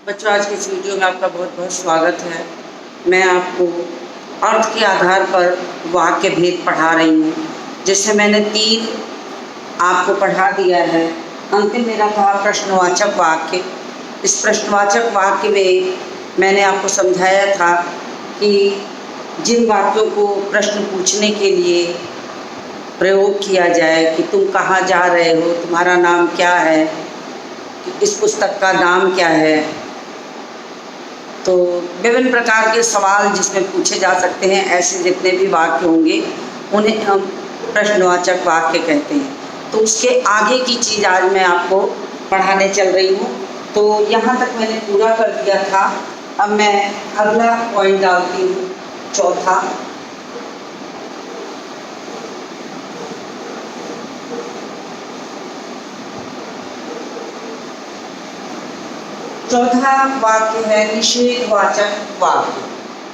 बच्चों, आज की इस वीडियो में आपका बहुत बहुत स्वागत है। मैं आपको अर्थ के आधार पर वाक्य भेद पढ़ा रही हूँ। जैसे मैंने 3 आपको पढ़ा दिया है। अंतिम मेरा था प्रश्नवाचक वाक्य। इस प्रश्नवाचक वाक्य में मैंने आपको समझाया था कि जिन वाक्यों को प्रश्न पूछने के लिए प्रयोग किया जाए कि तुम कहाँ जा रहे हो, तुम्हारा नाम क्या है, इस पुस्तक का नाम क्या है, तो विभिन्न प्रकार के सवाल जिसमें पूछे जा सकते हैं, ऐसे जितने भी वाक्य होंगे उन्हें हम प्रश्नवाचक वाक्य कहते हैं। तो उसके आगे की चीज़ आज मैं आपको पढ़ाने चल रही हूँ। तो यहाँ तक मैंने पूरा कर दिया था। अब मैं अगला पॉइंट डालती हूँ, चौथा। चौथा वाक्य है निषेधवाचक वाक्य।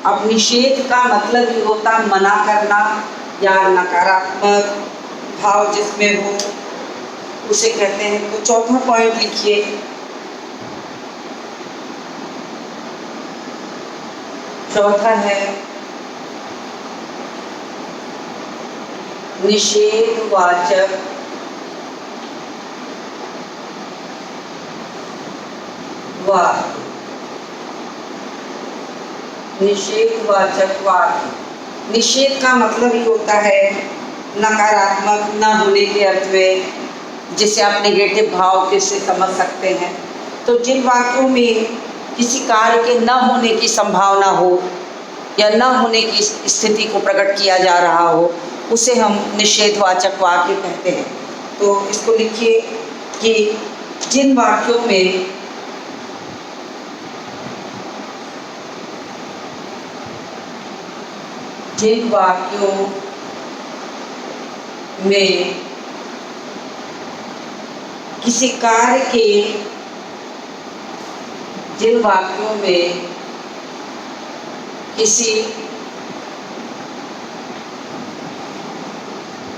अब निषेध का मतलब ये होता है मना करना या नकारात्मक भाव जिसमें हो, उसे कहते हैं। तो चौथा पॉइंट लिखिए, चौथा है निषेधवाचक वाक्य। निषेधवाचक वाक्य, निषेध का मतलब ही होता है नकारात्मक, न होने के अर्थ में, जिसे आप नेगेटिव भाव के से समझ सकते हैं। तो जिन वाक्यों में किसी कार्य के न होने की संभावना हो या न होने की स्थिति को प्रकट किया जा रहा हो, उसे हम निषेधवाचक वाक्य कहते हैं। तो इसको लिखिए कि जिन वाक्यों में जिन वाक्यों में किसी कार्य के जिन वाक्यों में किसी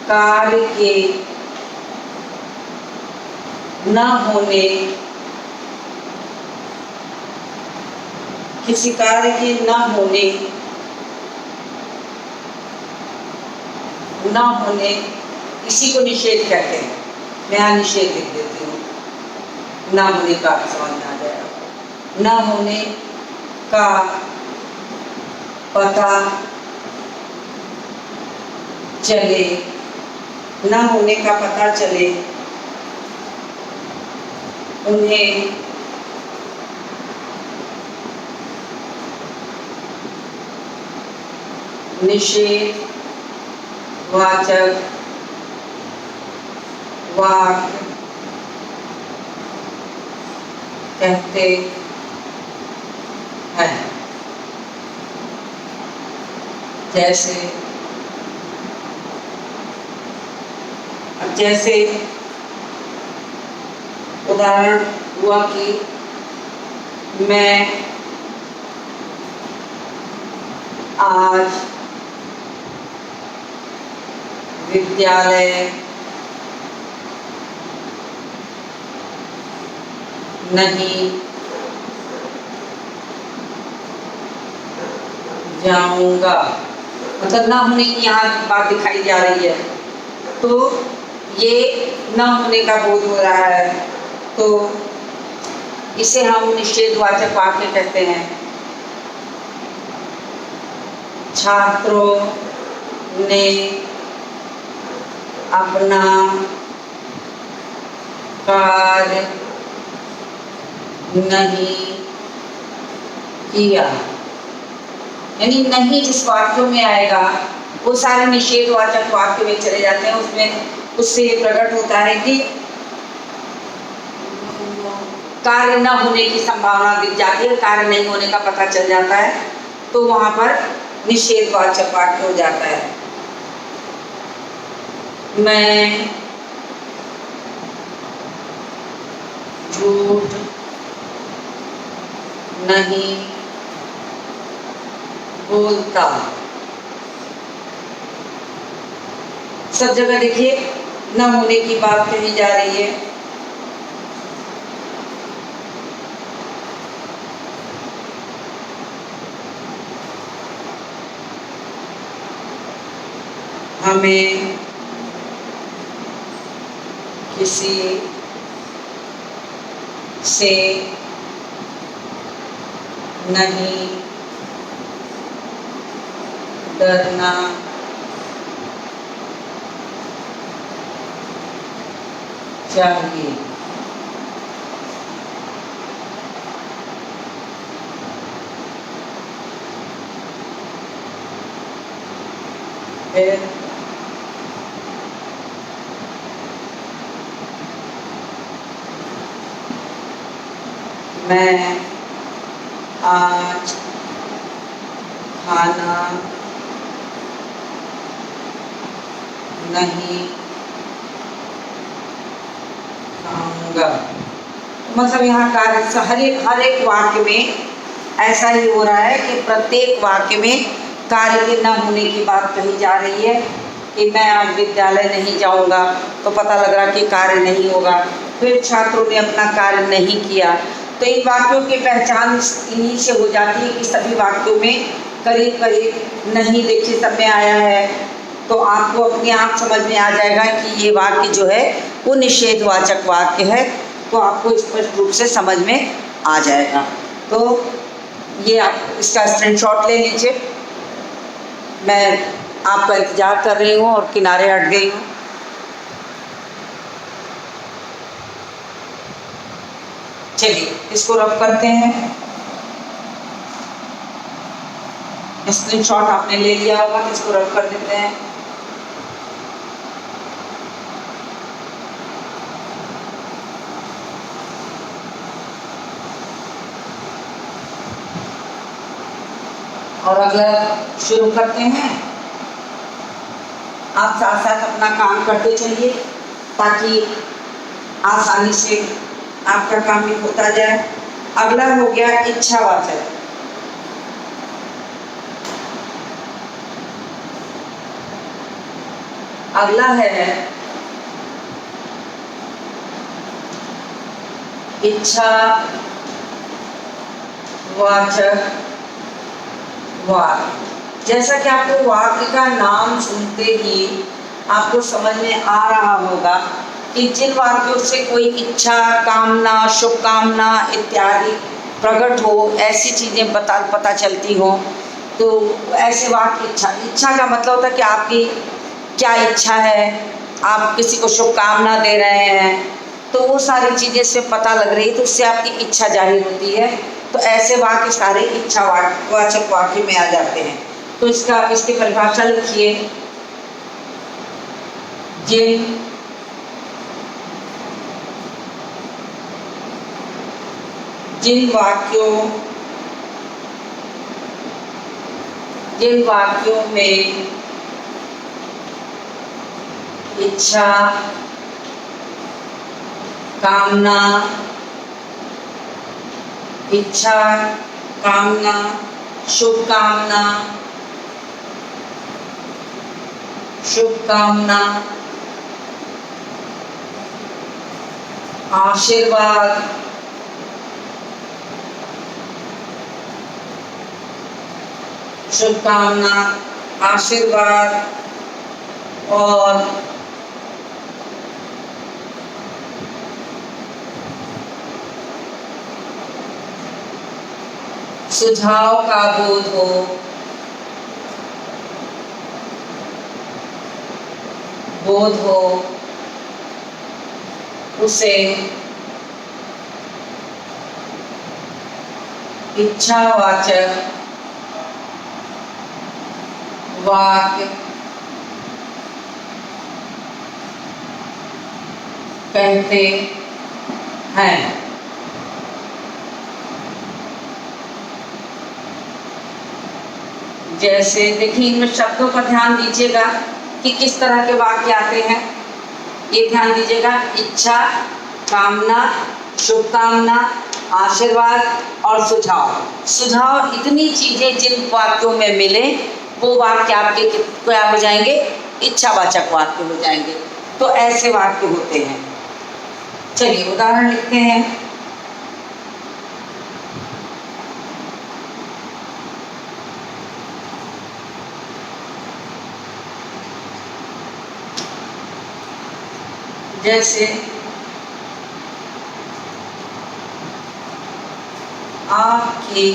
कार्य के न होने, किसी कार्य के न होने, न होने, इसी को निषेध कहते हैं। मैं यहाँ निषेध लिख देती हूँ, न होने का समझ में आ जाएगा। न होने का पता चले, न होने का पता चले, उन्हें निषेध वाचक वाक्य कहते हैं। जैसे उदाहरण हुआ कि मैं आज विद्यालय नहीं जाऊंगा। मतलब ना होने की यहाँ बात दिखाई जा रही है, तो ये न होने का बोध हो रहा है, तो इसे हम निषेधवाचक वाक्य कहते हैं। छात्रों ने अपना कार्य नहीं किया, यानी नहीं जिस वाक्यों में आएगा वो सारे निषेधवाचक वाक्य में चले जाते हैं। उसमें उससे ये प्रकट होता है कि कार्य न होने की संभावना दिख जाती है, कार्य नहीं होने का पता चल जाता है, तो वहां पर निषेधवाचक वाक्य हो जाता है। मैं झूठ नहीं बोलता। सब जगह देखिए न होने की बात कही जा रही है। हमें किसी से नहीं डरना चाहिए। फिर मैं आज खाना नहीं खाऊंगा। मतलब यहाँ कार्य हर एक वाक्य में ऐसा ही हो रहा है कि प्रत्येक वाक्य में कार्य के न होने की बात कही जा रही है कि मैं आज विद्यालय नहीं जाऊंगा, तो पता लग रहा कि कार्य नहीं होगा। फिर छात्रों ने अपना कार्य नहीं किया। तो इन वाक्यों की पहचान इन्हीं से हो जाती है कि सभी वाक्यों में करीब करीब नहीं देखिए सब में आया है, तो आपको अपने आप समझ में आ जाएगा कि ये वाक्य जो है वो निषेधवाचक वाक्य है, तो आपको स्पष्ट रूप से समझ में आ जाएगा। तो ये आप इसका स्क्रीनशॉट ले लीजिए। मैं आपका इंतजार कर रही हूँ और किनारे हट गई हूँ। चलिए इसको रब करते हैं। स्क्रीनशॉट आपने ले लिया होगा, तो इसको रब कर देते हैं। और अगला शुरू करते हैं। आप साथ साथ अपना काम करते चलिए ताकि आसानी से आपका काम भी होता जाए। अगला हो गया इच्छावाचक। अगला है इच्छावाचक वाक्य। जैसा कि आपको वाक्य का नाम सुनते ही आपको समझ में आ रहा होगा कि जिन वाक्यों से कोई इच्छा, कामना, शुभकामना इत्यादि प्रकट हो, ऐसी चीज़ें पता चलती हो, तो ऐसे वाक्य इच्छा का मतलब होता है कि आपकी क्या इच्छा है, आप किसी को शुभकामना दे रहे हैं, तो वो सारी चीज़ें से पता लग रही है, तो उससे आपकी इच्छा जाहिर होती है। तो ऐसे वाक्य सारे इच्छावाचक वाक्य में आ जाते हैं। तो इसकी परिभाषा लिखिए। जिन वाक्यों में इच्छा, कामना, शुभकामना, आशीर्वाद, और सुझाव का बोध हो उसे इच्छावाचक वाक्य कहते हैं। जैसे देखिए इनमें शब्दों पर ध्यान दीजिएगा कि किस तरह के वाक्य आते हैं। ये ध्यान दीजिएगा, इच्छा, कामना, शुभकामना, आशीर्वाद और सुझाव इतनी चीजें जिन वाक्यों में मिले वो वाक्य आपके क्या हो जाएंगे, इच्छावाचक वाक्य हो जाएंगे। तो ऐसे वाक्य होते हैं। चलिए उदाहरण लिखते हैं। जैसे आपकी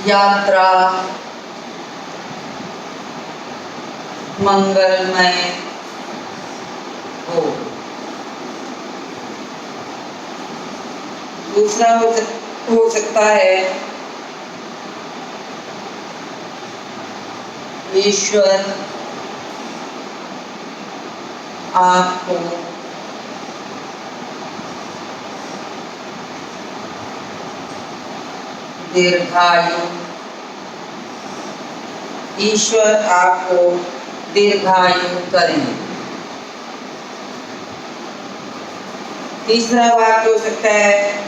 यात्रा मंगलमय हो। दूसरा हो सकता है ईश्वर आपको दीर्घायु, ईश्वर आपको दीर्घायु करें। तीसरा वाक्य हो सकता है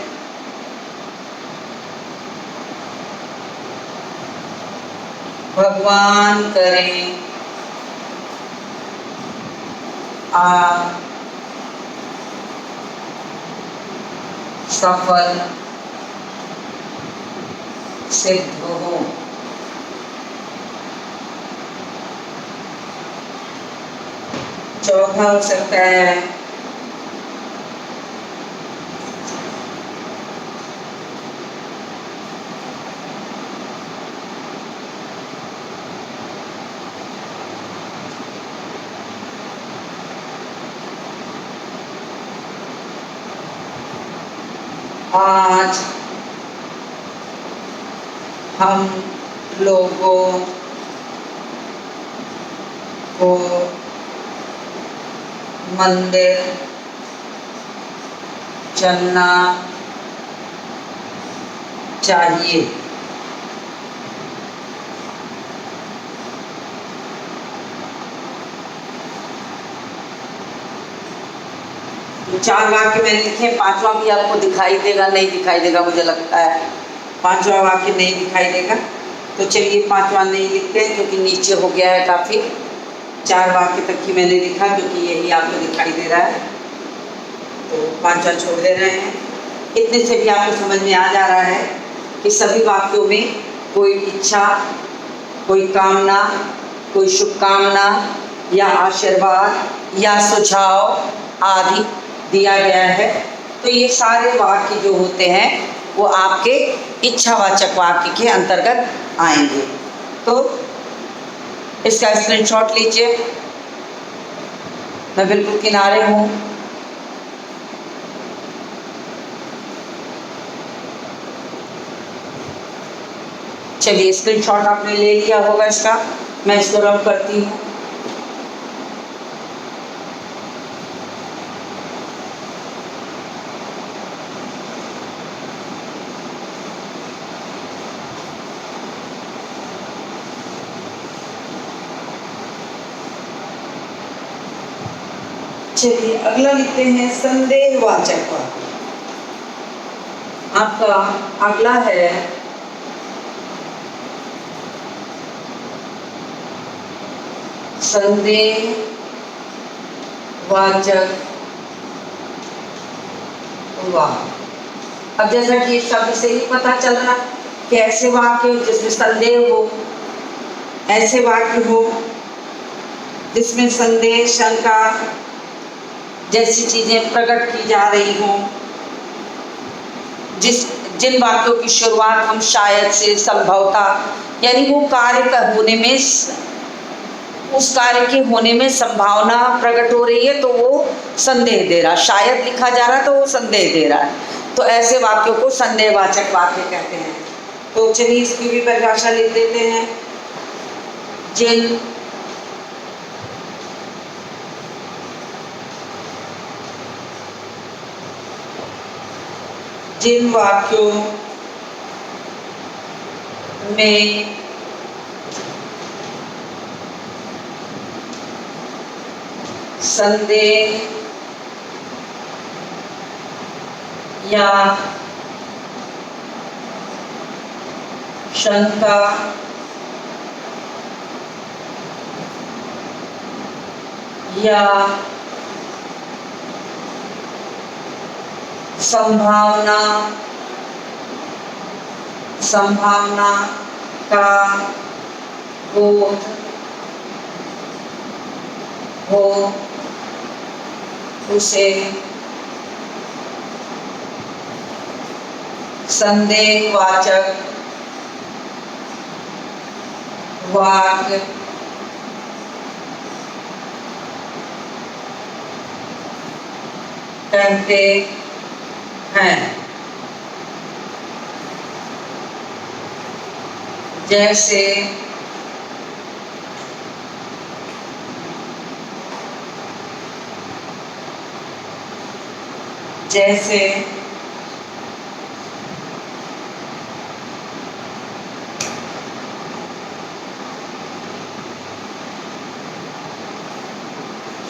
भगवान करें आप सफल सिद्ध हो। चौथा हो सकता है आज हम लोगों को मंदिर चलना चाहिए। तो 4 वाक्य मैंने लिखे, 5वां भी आपको दिखाई देगा नहीं दिखाई देगा, मुझे लगता है 5वां वाक्य नहीं दिखाई देगा। तो चलिए 5वां नहीं लिखते हैं क्योंकि नीचे हो गया है काफ़ी। 4 वाक्य तक ही मैंने लिखा क्योंकि यही आपको दिखाई दे रहा है, तो 5वां छोड़ दे रहे हैं। इतने से भी आपको समझ में आ जा रहा है कि सभी वाक्यों में कोई इच्छा, कोई कामना, कोई शुभकामना या आशीर्वाद या सुझाव आदि दिया गया है। तो ये सारे वाक्य जो होते हैं वो आपके इच्छावाचक वाक्य के अंतर्गत आएंगे। तो इसका स्क्रीनशॉट लीजिए, मैं बिल्कुल किनारे हूँ। चलिए स्क्रीनशॉट आपने ले लिया होगा इसका, मैं इसको रब करती हूँ। चलिए अगला लिखते हैं संदेहवाचक वाक्य। आपका अगला है संदेहवाचक वाक्य। अब जैसा कि इस शब्द से ही पता चल रहा कि ऐसे वाक्य जिसमें संदेह हो, ऐसे वाक्य हो जिसमें संदेह, शंका जैसी चीजें प्रकट की जा रही हों, जिन वाक्यों की शुरुआत हम शायद से, संभवतः, यानी वो कार्य का होने में, उस कार्य के होने में संभावना प्रकट हो रही है तो वो संदेह दे रहा, शायद लिखा जा रहा तो वो संदेह दे रहा है। तो ऐसे वाक्यों को संदेहवाचक वाक्य कहते हैं। तो चलिए इसकी भी परिभाषा लिख देते हैं। जिन वाक्यों में संदेह या शंका या संभावना का बोध हो उसे संदेहवाचक वाक्य कहते हैं। जैसे जैसे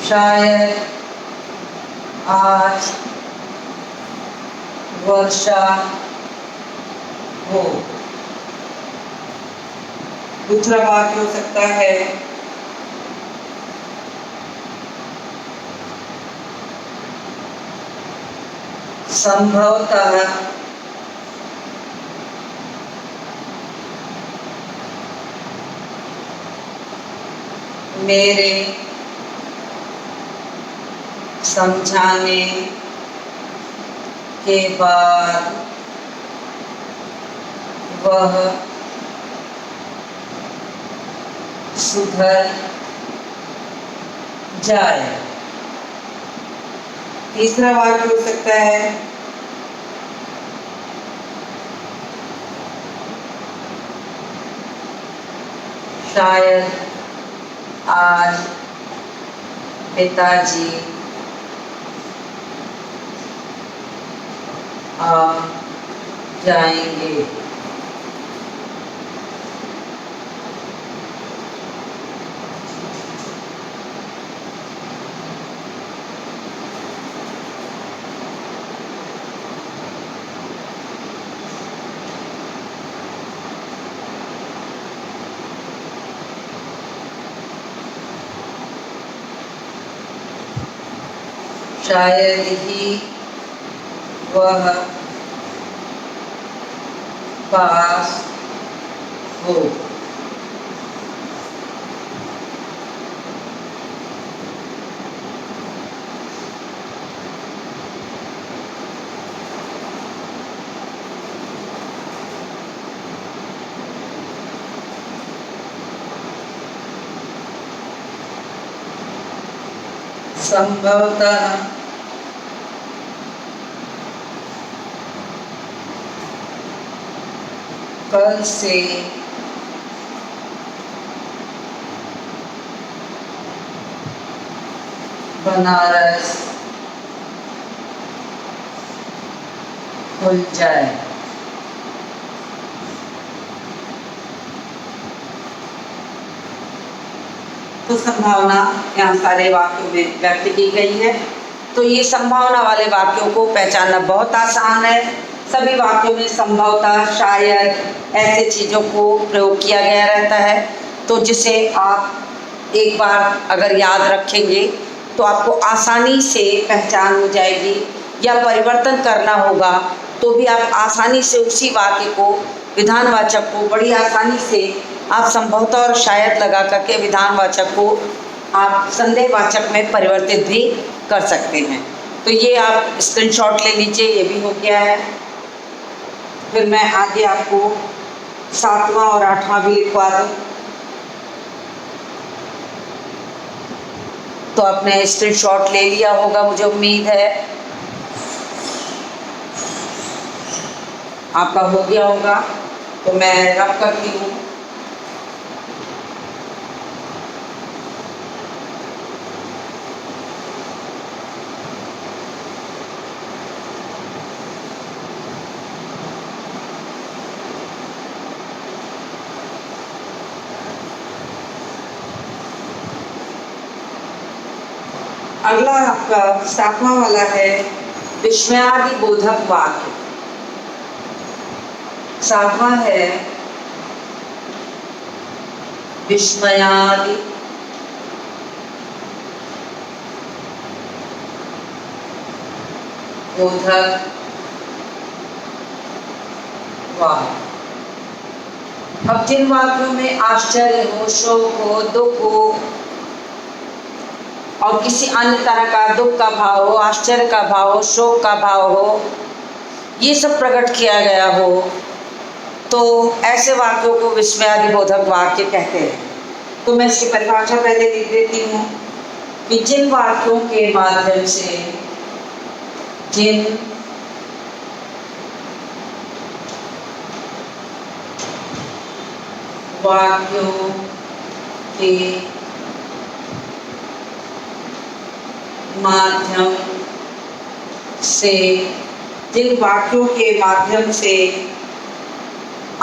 शायद आज वर्षा हो। दूसरा वाक्य हो सकता है संभवतः मेरे समझाने के बाद वह सुधर जाए। तीसरा वाक्य हो सकता है शायद आज पिताजी आ जाएंगे। शायद ही वह पास हो। संभवतः कल से बनारस खुल जाए। तो संभावना यहाँ सारे वाक्यों में व्यक्त की गई है। तो ये संभावना वाले वाक्यों को पहचानना बहुत आसान है। सभी वाक्यों में संभवतः, शायद ऐसे चीज़ों को प्रयोग किया गया रहता है। तो जिसे आप एक बार अगर याद रखेंगे तो आपको आसानी से पहचान हो जाएगी, या परिवर्तन करना होगा तो भी आप आसानी से उसी वाक्य को, विधानवाचक को बड़ी आसानी से आप संभवतः और शायद लगा करके विधानवाचक को आप संदेहवाचक में परिवर्तित भी कर सकते हैं। तो ये आप स्क्रीनशॉट ले लीजिए, ये भी हो गया है। फिर मैं आगे आपको 7वां और 8वां भी लिखवा दूँ। तो आपने स्क्रीनशॉट ले लिया होगा, मुझे उम्मीद है आपका हो गया होगा। तो मैं रब करती हूँ। अगला आपका 7वां वाला है विस्मयादि बोधक वाक्य। 7वां है विस्मयादि बोधक वाक्य। अब जिन वाक्यों में आश्चर्य हो, शोक हो, दुख हो और किसी अन्य तरह का दुख का भाव हो, आश्चर्य का भाव हो, शोक का भाव हो, ये सब प्रकट किया गया हो, तो ऐसे वाक्यों को विस्मयादिबोधक वाक्य कहते हैं। तो मैं इसकी परिभाषा पहले लिख देती हूँ कि जिन वाक्यों के माध्यम से, जिन वाक्यों के माध्यम से, जिन वाक्यों के माध्यम से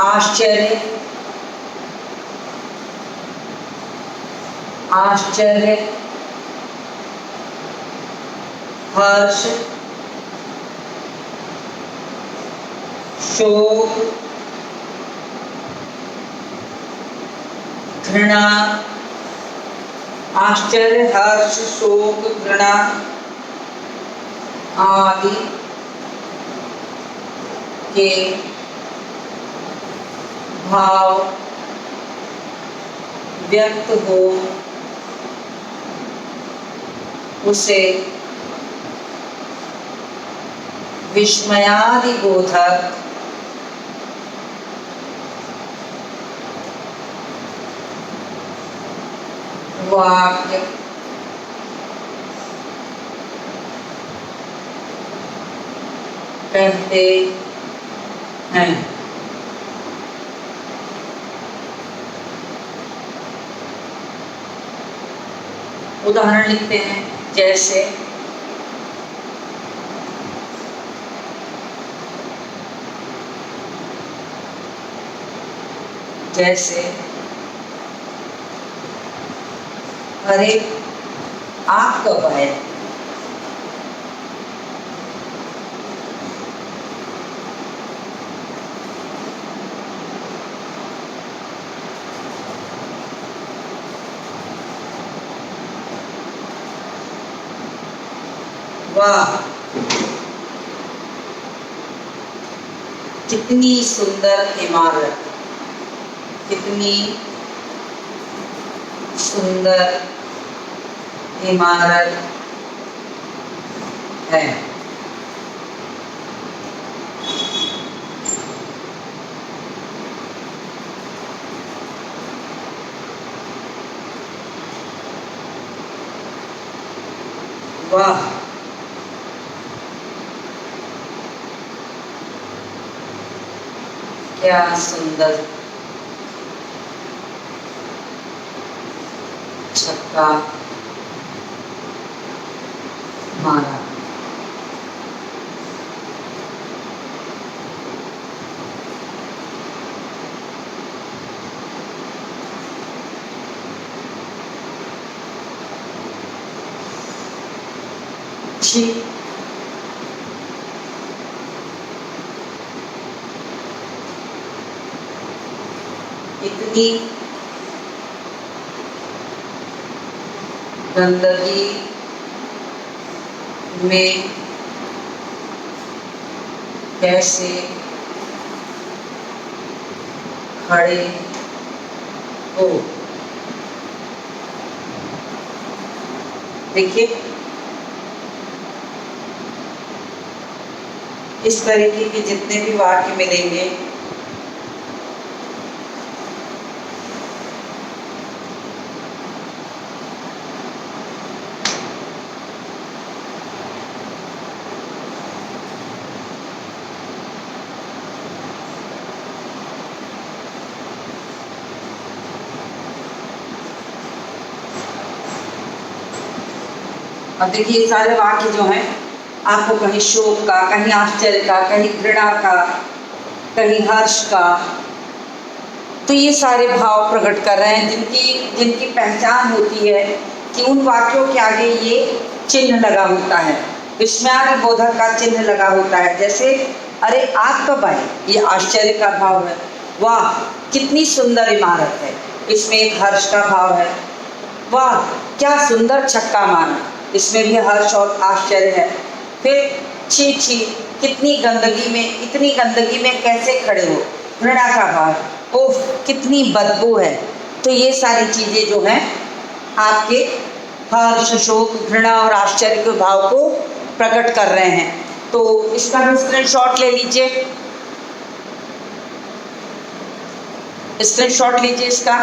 आश्चर्य, हर्ष, शोक, घृणा, आश्चर्य, हर्ष, शोक, घृणा आदि के भाव व्यक्त हो, उसे विस्मयादिबोधक वाक्य कहते हैं। उदाहरण लिखते हैं, जैसे अरे आप कब आए? वाह, कितनी सुंदर इमारत, कितनी सुंदर इमारत है। वाह, क्या सुंदर छक्का मारा। ठीक, इतनी गंदगी में कैसे खड़े हो। देखिए, इस तरीके के जितने भी वाक्य मिलेंगे, अब देखिए सारे वाक्य जो हैं, आपको कहीं शोक का, कहीं आश्चर्य का, कहीं घृणा का, कहीं हर्ष का, तो ये सारे भाव प्रकट कर रहे हैं, जिनकी पहचान होती है कि उन वाक्यों के आगे ये चिन्ह लगा होता है, विस्मयादिबोधक का चिन्ह लगा होता है। जैसे अरे आप कब आए, ये आश्चर्य का भाव है। वाह, कितनी सुंदर इमारत है, इसमें एक हर्ष का भाव है। वाह, क्या सुंदर छक्का मारा, इसमें भी हर्ष और आश्चर्य है। फिर छी छी, कितनी गंदगी में, इतनी गंदगी में कैसे खड़े हो, घृणा का भाव। ओह, कितनी बदबू है। तो ये सारी चीज़ें जो हैं आपके हर्ष, शोक, घृणा और आश्चर्य के भाव को प्रकट कर रहे हैं। तो इसका भी स्क्रीनशॉट ले लीजिए, स्क्रीनशॉट लीजिए इसका।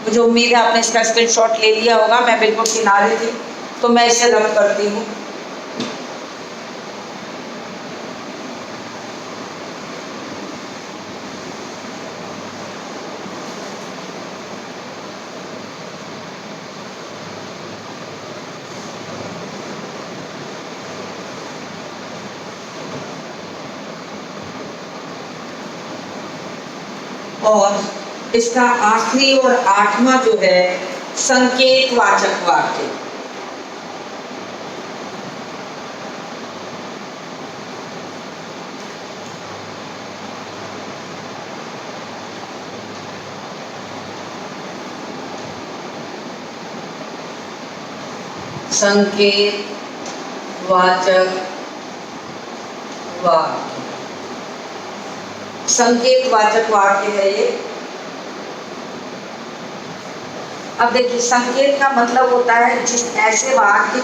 मुझे उम्मीद है आपने इसका स्क्रीनशॉट ले लिया होगा। मैं बिल्कुल किनारे थी तो मैं इसे रब करती हूँ। और इसका आखिरी और आठवां जो है संकेतवाचक वाक्य। संकेतवाचक वाक्य, संकेतवाचक वाक्य है ये। अब देखिए, संकेत का मतलब होता है जिस ऐसे वाक्य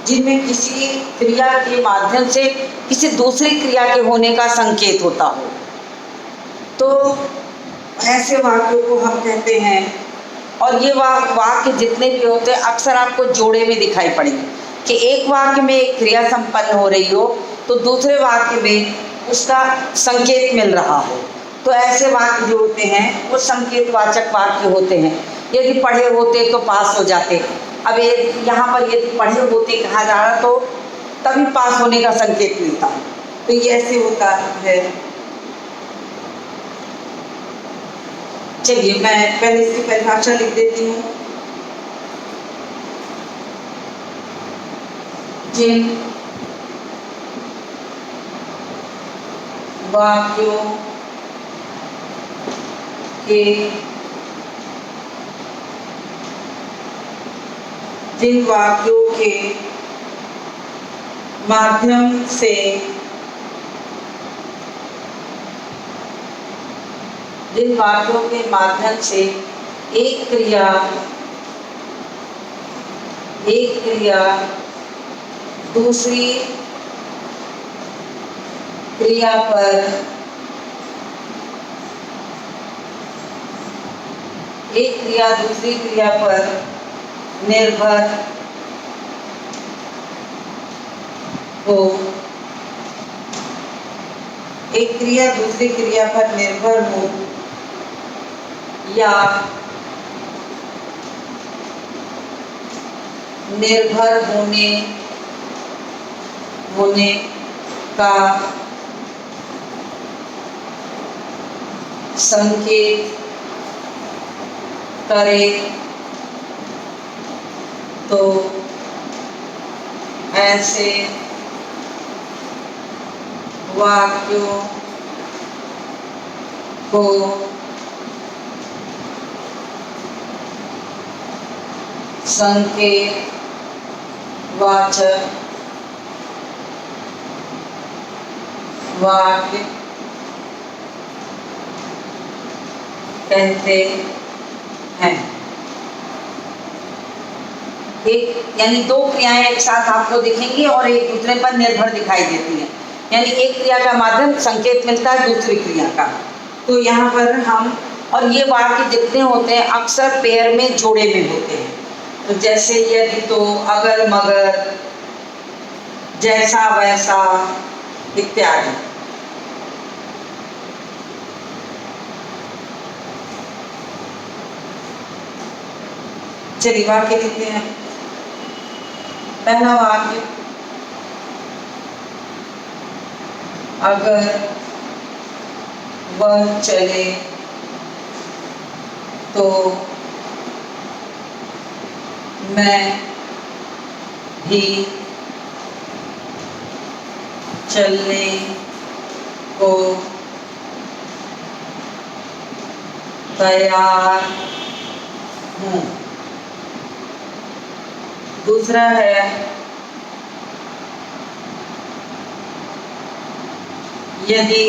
जिनमें किसी क्रिया के माध्यम से किसी दूसरी क्रिया के होने का संकेत होता हो, तो ऐसे वाक्यों को हम कहते हैं। और ये वाक्य जितने भी होते हैं अक्सर आपको जोड़े में दिखाई पड़ेंगे कि एक वाक्य में एक क्रिया संपन्न हो रही हो तो दूसरे वाक्य में उसका संकेत मिल रहा हो। तो ऐसे वाक्य जो होते हैं वो संकेतवाचक वाक्य होते हैं। यदि पढ़े होते तो पास हो जाते। अब यहाँ पर यदि पढ़े होते कहा जा रहा तो तभी पास होने का संकेत मिलता। तो ये ऐसे होता है। चलिए मैं पहले इसकी परिभाषा लिख देती हूँ। जिन वाक्यों के माध्यम से एक क्रिया दूसरी क्रिया पर निर्भर हो, एक क्रिया दूसरी क्रिया पर निर्भर हो या निर्भर होने का संकेत करे तो ऐसे वाक्यों को संकेतवाचक वाक्य कहते हैं। एक यानी दो क्रियाएं एक साथ आपको दिखेंगी और एक दूसरे पर निर्भर दिखाई देती हैं। यानी एक क्रिया का माध्यम संकेत मिलता है दूसरी क्रिया का। तो यहाँ पर हम और ये वाक्य जितने होते हैं अक्सर पेयर में जोड़े में होते हैं। तो जैसे यदि तो, अगर मगर, जैसा वैसा इत्यादि। चलिए वाक्य लिखते हैं। पहला वाक्य, अगर वह चले तो मैं भी चलने को तैयार हूँ। दूसरा है, यदि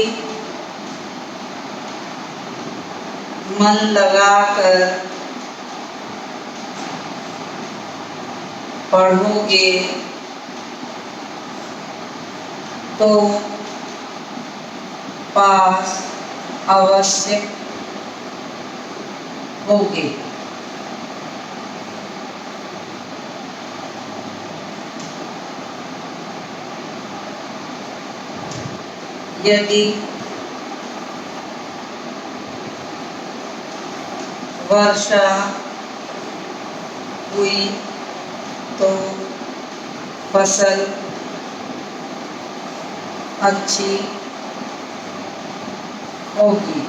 मन लगाकर पढ़ोगे तो पास अवश्य होगे। यदि वर्षा हुई तो फसल अच्छी होगी।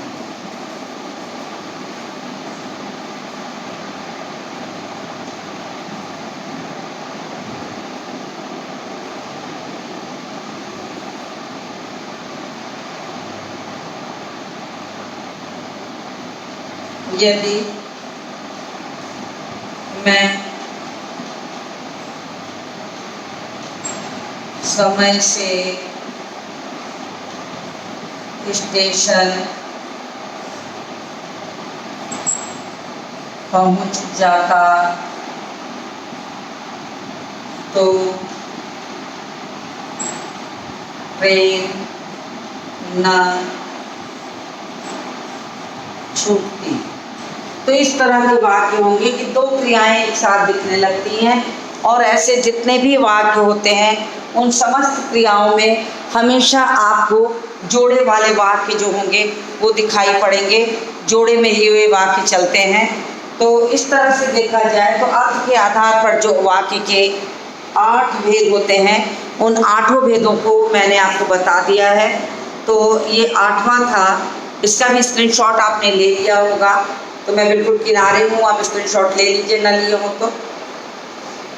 यदि मैं समय से स्टेशन पहुंच जाता तो ट्रेन न छूटती। तो इस तरह के वाक्य होंगे कि दो क्रियाएं एक साथ दिखने लगती हैं, और ऐसे जितने भी वाक्य होते हैं उन समस्त क्रियाओं में हमेशा आपको जोड़े वाले वाक्य जो होंगे वो दिखाई पड़ेंगे। जोड़े में ही हुए वाक्य चलते हैं। तो इस तरह से देखा जाए तो अर्थ के आधार पर जो वाक्य के 8 भेद होते हैं, उन 8 भेदों को मैंने आपको बता दिया है। तो ये 8वां था। इसका भी स्क्रीनशॉट आपने ले लिया होगा, तो मैं बिल्कुल किनारे हूँ, आप स्क्रीनशॉट ले लीजिए ना लिए हो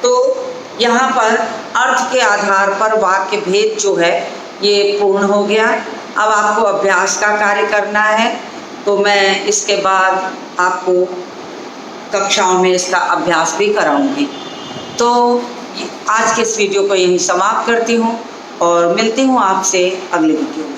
तो यहाँ पर अर्थ के आधार पर वाक्य भेद जो है ये पूर्ण हो गया। अब आपको अभ्यास का कार्य करना है, तो मैं इसके बाद आपको कक्षाओं में इसका अभ्यास भी कराऊंगी। तो आज के इस वीडियो को यहीं समाप्त करती हूँ और मिलती हूँ आपसे अगले वीडियो में।